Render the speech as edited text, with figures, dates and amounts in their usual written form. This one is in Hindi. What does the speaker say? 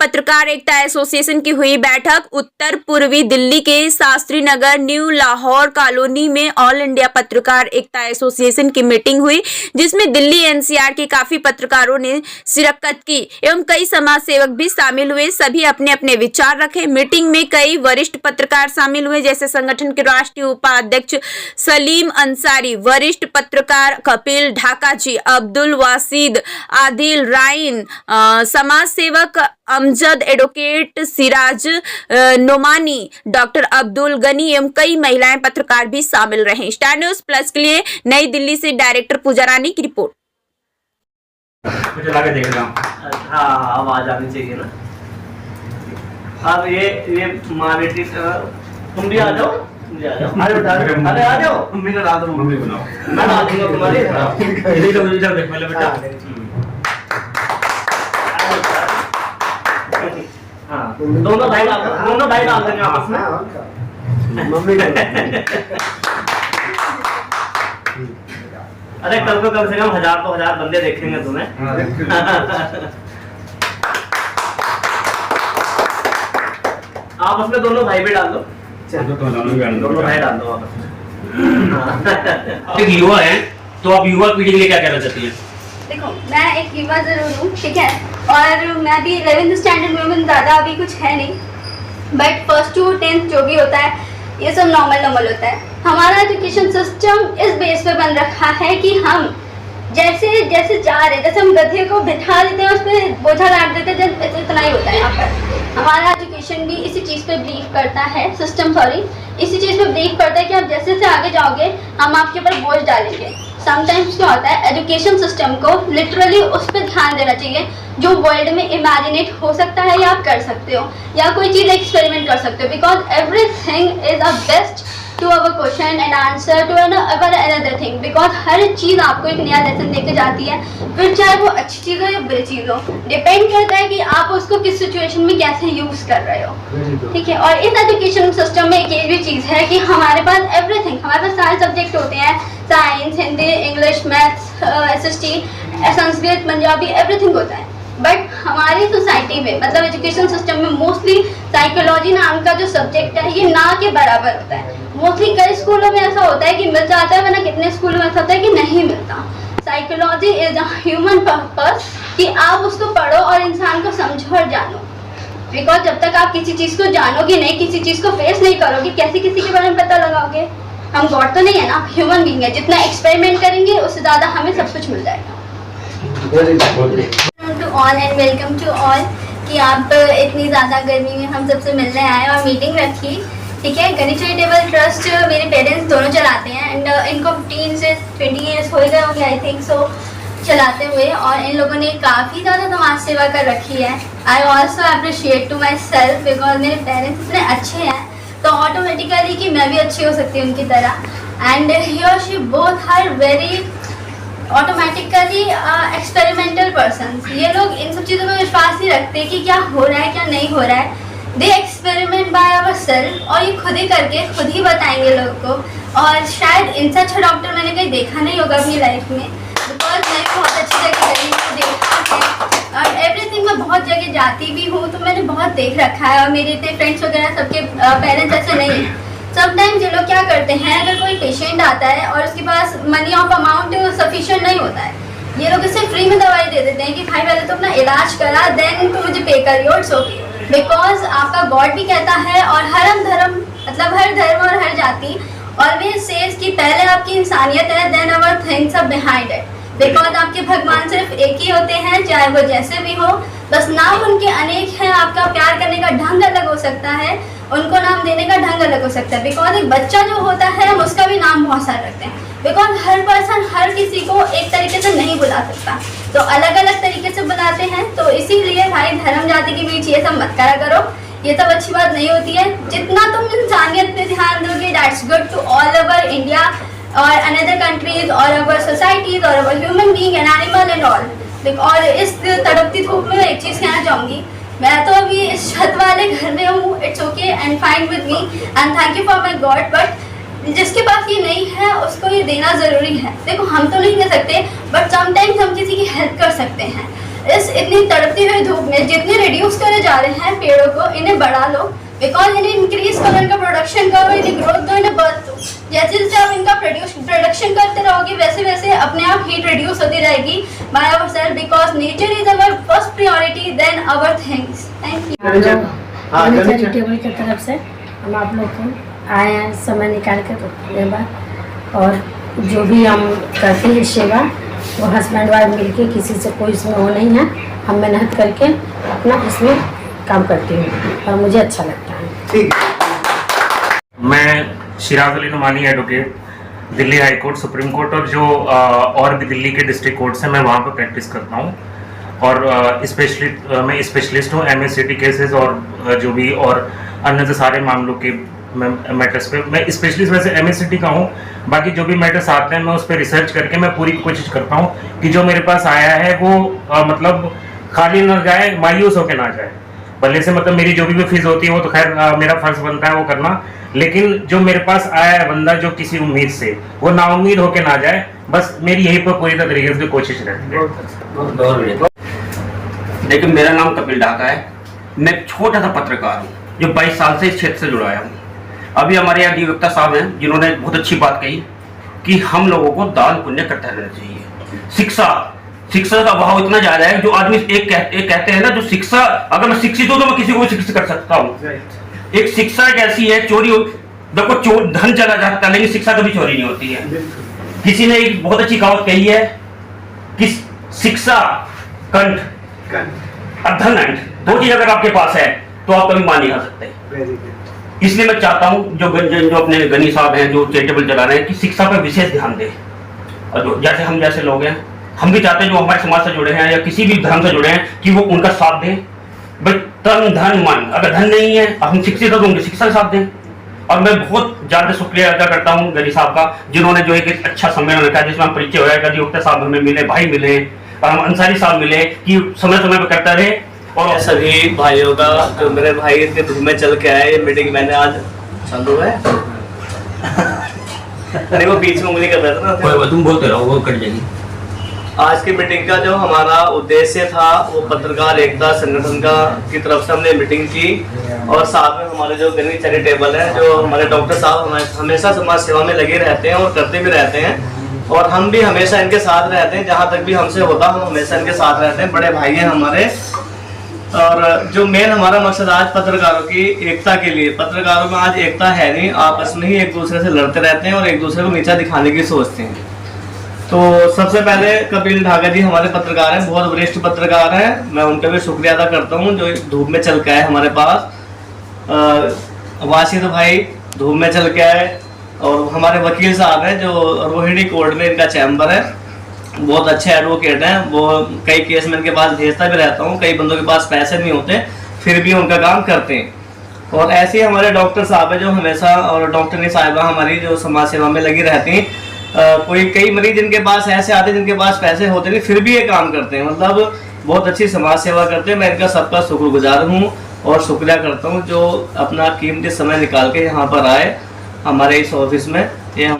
पत्रकार एकता एसोसिएशन की हुई बैठक। उत्तर पूर्वी दिल्ली के शास्त्री नगर न्यू लाहौर कॉलोनी में ऑल इंडिया पत्रकार एकता एसोसिएशन की मीटिंग हुई, जिसमें दिल्ली एनसीआर के काफी पत्रकारों ने शिरकत की एवं कई समाज सेवक भी शामिल हुए। सभी अपने अपने विचार रखे। मीटिंग में कई वरिष्ठ पत्रकार शामिल हुए, जैसे संगठन के राष्ट्रीय उपाध्यक्ष सलीम अंसारी, वरिष्ठ पत्रकार कपिल ढाका जी, अब्दुल वासिद, आदिल राइन, समाज सेवक अमजद, एडवोकेट सिराज नोमानी, डॉक्टर अब्दुल गनी एवं कई महिलाएं पत्रकार भी शामिल रहे। स्टार न्यूज़ प्लस के लिए नई दिल्ली से डायरेक्टर पूजा रानी की रिपोर्ट। चला के देख रहा हूँ। हाँ, आवाज आनी चाहिए ना। अब ये मानिटी तुम भी आ जाओ, अरे आ जाओ, मम्मी का डाल दो, मम्मी बनाओ, मैं डाल दूंगा तुम्हारी। इधर देख पहले बेटा। हाँ, दोनों भाई डाल देंगे आपस में। मम्मी अरे कल को कम से कम 1000 तो 1000 बंदे देखेंगे तुम्हें। आपस में दोनों भाई भी डाल दो, दोनों भाई डाल दो आपस में। एक युवा है, तो आप युवा पीढ़ी के लिए क्या कहना चाहती हैं? देखो, मैं एक युवा जरूर हूँ, ठीक है, और मैं भी 11th स्टैंडर्ड में ज़्यादा अभी कुछ है नहीं, बट फर्स्ट टू 10th जो भी होता है ये सब नॉर्मल होता है। हमारा एजुकेशन सिस्टम इस बेस पे बन रखा है कि हम जैसे जैसे जा रहे हैं, जैसे हम गधे को बिठा देते हैं, उस पर बोझा लाद देते हैं, इतना ही होता है यहाँ पर। हमारा एजुकेशन भी इसी चीज़ पे बिलीव करता है, सिस्टम इसी चीज़ पे बिलीव करता है कि आप जैसे जैसे आगे जाओगे हम आपके ऊपर बोझ डालेंगे। समटाइम्स क्या होता है, एजुकेशन सिस्टम को लिटरली उस पर ध्यान देना चाहिए जो वर्ल्ड में इमेजिनेट हो सकता है या आप कर सकते हो, या कोई चीज़ एक्सपेरिमेंट कर सकते हो, because everything is a best to our question and answer to our another thing, because हर चीज़ आपको एक नया लेसन देके जाती है, फिर चाहे वो अच्छी चीज़ हो या बुरी चीज़ हो, डिपेंड करता है कि आप उसको किस सिचुएशन में कैसे यूज़ कर रहे हो, ठीक है। और इस एजुकेशन सिस्टम में एक ये भी चीज़ है कि हमारे पास एवरीथिंग, हमारे पास सारे सब्जेक्ट होते हैं, science, Hindi, English, maths, SST, Sanskrit, Punjabi, everything होता है, बट हमारी सोसाइटी में मतलब एजुकेशन सिस्टम में मोस्टली साइकोलॉजी नाम का जो सब्जेक्ट है ये ना के बराबर होता है। मोस्टली कई स्कूलों में ऐसा होता है कि मिल जाता है, वरना कितने स्कूलों में ऐसा होता है कि नहीं मिलता। Psychology is a human purpose कि आप उसको पढ़ो और इंसान को समझो और जानो, बिकॉज जब तक आप किसी चीज़ को जानोगे नहीं, किसी चीज़ को फेस नहीं करोगे, कैसे किसी के बारे में पता लगाओगे। हम गॉड तो नहीं है ना, ह्यूमन बीइंग है, जितना एक्सपेरिमेंट करेंगे उससे ज़्यादा हमें सब कुछ मिल जाएगा। To all and welcome to all कि आप इतनी ज़्यादा गर्मी में हम सबसे मिलने आए और मीटिंग रखी, ठीक है। गणेश चैरिटेबल ट्रस्ट मेरे पेरेंट्स दोनों चलाते हैं एंड इनको 15 से 20 ईयर्स हो गए होंगे आई थिंक सो चलाते हुए, और इन लोगों ने काफ़ी ज़्यादा समाज सेवा कर रखी है। I also appreciate to myself because मेरे पेरेंट्स इतने अच्छे हैं तो ऑटोमेटिकली कि मैं भी अच्छी हो सकती हूँ उनकी तरह। एंड ही और she both are very automatically experimental person. ये लोग इन सब चीज़ों में विश्वास नहीं रखते कि क्या हो रहा है क्या नहीं हो रहा है, they experiment by our self, और ये खुद ही करके खुद ही बताएंगे लोगों को। और शायद इनसे अच्छा डॉक्टर मैंने कहीं देखा नहीं होगा अपनी लाइफ में, बिकॉज मैं बहुत अच्छी जगह गई हूँ, देखा है और एवरीथिंग मैं बहुत जगह जाती भी हूँ, तो मैंने बहुत देख रखा है। और मेरे इतने फ्रेंड्स वगैरह सबके पेरेंट्स ऐसे नहीं हैं। समटाइम्स ये लोग क्या करते हैं, अगर कोई पेशेंट आता है और उसके पास मनी ऑफ अमाउंट सफिशिएंट नहीं होता है, ये लोग इसे फ्री में दवाई दे देते हैं कि भाई पहले तो अपना इलाज करा देन तो मुझे पे करियो, इट्स ओके। बिकॉज आपका गॉड भी कहता है और हर धर्म मतलब हर धर्म और हर जाति ऑलवेज सेज कि पहले आपकी इंसानियत है then our things are behind it, because आपके भगवान सिर्फ एक ही होते हैं, चाहे वो जैसे भी हो, बस नाम उनके अनेक हैं। आपका प्यार करने का ढंग अलग हो सकता है, उनको नाम देने का ढंग अलग हो सकता है, बिकॉज एक बच्चा जो होता है हम उसका भी नाम बहुत सारे रखते हैं, बिकॉज हर पर्सन हर किसी को एक तरीके से नहीं बुला सकता, तो अलग अलग तरीके से बुलाते हैं। तो इसीलिए भाई धर्म जाति के बीच ये सब मत करा करो, ये सब अच्छी बात नहीं होती है। जितना तुम इंसानियत पे ध्यान दोगे that's good to all over India और अनदर कंट्रीज और अवर सोसाइटीज और our human being and animal and all. और इस तड़पती धूप में एक चीज़ कहना चाहूँगी, मैं तो अभी इस छत वाले घर में हूँ, it's okay and fine with me and thank you for my God, but जिसके पास ये नहीं है उसको ये देना ज़रूरी है। देखो हम तो नहीं दे सकते बट समटाइम्स हम किसी की हेल्प कर सकते हैं। इस इतनी तड़पती हुई धूप में जितने रिड्यूस करे जा रहे हैं पेड़ों को, इन्हें बढ़ा लो, बिकॉज इन्हें इंक्रीज करो, इनका प्रोडक्शन करो, इन्हें ग्रोथ दो, इन्हें बर्थ दो। जैसे जैसे आप इनका प्रोडक्शन करते रहोगे वैसे वैसे अपने आप हीट रिड्यूस होती रहेगी by our self, because nature is our first priority then our things. Thank you. Charitable की तरफ से हम आप लोग को आए हैं समय निकाल कर रुकने बाद, और जो भी हम करते हैं सेवा वो हस्बैंड वाइफ मिलके, किसी से कोई इसमें वो नहीं है, हम मेहनत करके अपना इसमें काम करती हूँ और मुझे अच्छा लगता है। मैं Shiraz Ali Numani advocate, Delhi high court, supreme court और जो और भी दिल्ली के डिस्ट्रिक्ट कोर्ट्स हैं मैं वहाँ पर प्रैक्टिस करता हूँ, और मैं स्पेशलिस्ट हूँ MSCT केसेस और जो भी और अन्य से सारे मामलों के मैटर्स पे। मैं स्पेशलिस्ट वैसे MSCT का हूँ, बाकी जो भी मैटर्स आते हैं मैं उस पर रिसर्च करके मैं पूरी कोशिश करता हूँ कि जो मेरे पास आया है वो मतलब खाली ना जाए, मायूस होकर ना जाए। भले से मतलब मेरी जो भी फीस होती है वो तो खैर मेरा फर्ज बनता है वो करना, लेकिन जो मेरे पास आया है बंदा जो किसी उम्मीद से, वो नाउम्मीद होके ना जाए, बस मेरी यही पर पूरी तरीके से कोशिश रहती है। लेकिन मेरा नाम कपिल ढाका है, मैं एक छोटा सा पत्रकार हूँ जो 22 साल से इस क्षेत्र से जुड़ा हूँ। अभी हमारे यहाँ अधिवक्ता साहब हैं जिन्होंने बहुत अच्छी बात कही कि हम लोगों को दान पुण्य करते रहना चाहिए। शिक्षा का अभाव इतना ज्यादा है, जो आदमी एक कहते हैं ना, जो शिक्षा, अगर मैं शिक्षित हूँ तो मैं किसी को भी शिक्षित कर सकता हूँ। एक शिक्षा एक ऐसी है, चोरी देखो धन चला जाता है लेकिन शिक्षा कभी चोरी नहीं होती है। किसी ने एक बहुत अच्छी कहावत कही है कि शिक्षा कंठ और धन अंठ, दो चीज अगर आपके पास है तो आप कभी मान नहीं खा सकते। इसलिए मैं चाहता हूँ जो अपने गनी साहब हैं जो चैरिटेबल चला रहे हैं कि शिक्षा पर विशेष ध्यान दें, और जो जैसे हम जैसे लोग हैं हम भी चाहते हैं जो हमारे समाज से जुड़े हैं या किसी भी धर्म से जुड़े हैं कि वो उनका साथ दें। भाई तन धन मन, अगर धन नहीं है हम शिक्षित हो तो उनके शिक्षा का साथ दें। और मैं बहुत ज्यादा शुक्रिया अदा करता हूँ गनी साहब का, जिन्होंने जो एक अच्छा सम्मेलन रखा जिसमें हम परिचय हुआ, अधिवक्ता साहब हमें मिले, भाई मिले, और हम अंसारी साहब मिले कि समय समय पर करता रहे। और सभी भाइयों का जो मेरे भाई इतने धूप में चल के आए, ये मीटिंग मैंने आज चालू है अरे वो बीच में उंगली कर रहा था ना, तुम बोलते रहो वो कट जाएगी। आज की मीटिंग का जो हमारा उद्देश्य था वो पत्रकार एकता संगठन का की तरफ से हमने मीटिंग की, और साथ में हमारे जो गनी चैरिटेबल है, जो हमारे डॉक्टर साहब हमेशा समाज सेवा में लगे रहते हैं और करते भी रहते हैं, और हम भी हमेशा इनके साथ रहते हैं। जहाँ तक भी हमसे होता हम हमेशा इनके साथ रहते हैं, बड़े भाई हैं हमारे। और जो मेन हमारा मकसद आज पत्रकारों की एकता के लिए, पत्रकारों में आज एकता है नहीं, आपस में ही एक दूसरे से लड़ते रहते हैं और एक दूसरे को नीचा दिखाने की सोचते हैं। तो सबसे पहले कपिल ढाका जी हमारे पत्रकार हैं, बहुत वरिष्ठ पत्रकार हैं, मैं उनका भी शुक्रिया अदा करता हूं जो धूप में चल के आए हमारे पास। वासिद भाई धूप में चल के आए, और हमारे वकील साहब हैं जो रोहिणी कोर्ट में इनका चैम्बर है, बहुत अच्छे एडवोकेट हैं। वो कई केस में इनके पास भेजता भी रहता हूँ, कई बंदों के पास पैसे नहीं होते फिर भी उनका काम करते हैं। और ऐसे ही हमारे डॉक्टर साहब है जो हमेशा, और डॉक्टरनी साहिबा हमारी जो समाज सेवा में लगी रहती हैं। कई मरीज जिनके पास ऐसे आते हैं जिनके पास पैसे होते नहीं फिर भी ये काम करते हैं, मतलब बहुत अच्छी समाज सेवा करते हैं। मैं इनका सबका शुक्रगुजार हूँ और शुक्रिया करता हूँ जो अपना कीमती समय निकाल के यहाँ पर आए हमारे इस ऑफिस में। ये हम